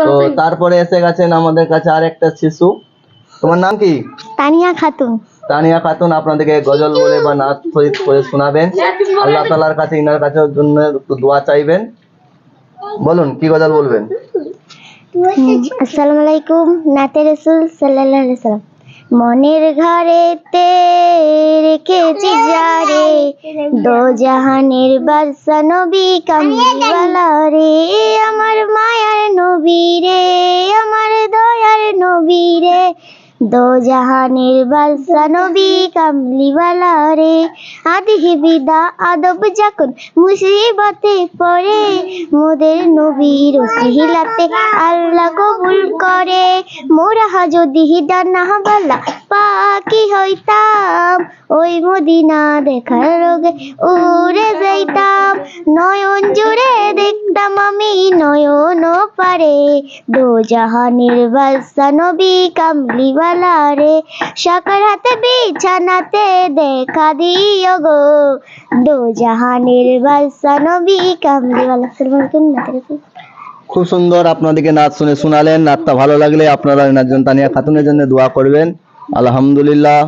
তো তারপরে এসে গেছেন আমাদের কাছে আরেকটা শিশু। তোমার নাম কি? তানিয়া খাতুন। তানিয়া খাতুন আপনাদেরকে গজল বলে বা নাচ শরীফ করে শোনাবেন। আল্লাহ তাআলার কাছে ইনার কাছে জন্য একটু দোয়া চাইবেন। বলুন কি গজল বলবেন? আসসালামু আলাইকুম। নাতে রাসূল সাল্লাল্লাহু আলাইহি সাল্লাম। মনের ঘরেতে রেখেছি যারে, দো জাহানের বাদশা নবী কামলিওয়ালা রে, আমার মায়ার নবী রে, আমার দয়ার নবী রে, দো জাহানের বাদশা নবী কামলিওয়ালা রে। আদি বিদা আদব যখন মুসিবতে পড়ে, মোদের নবীর ওসিলাতে আল্লাহ কবুল করে। মোরা যদি ডানা বালা পাখি হইতাম, ওই মদিনা দেখার রোগে উড়ে যাইতাম। নয়ন জুড়ে দেখতাম আমি নয়ন পারে, দো জাহানের বাদশা নবী কামলিওয়ালা রে। সাকার হাতে বিছানাতে দেখা দিও গো, দো জাহানের বাদশা নবী কামলিওয়ালা। খুব সুন্দর আপনাদেরকে নাচ শুনে শোনালেন। নাচটা ভালো লাগলে আপনারা তানিয়া খাতুনের জন্য দোয়া করবেন। আলহামদুলিল্লাহ।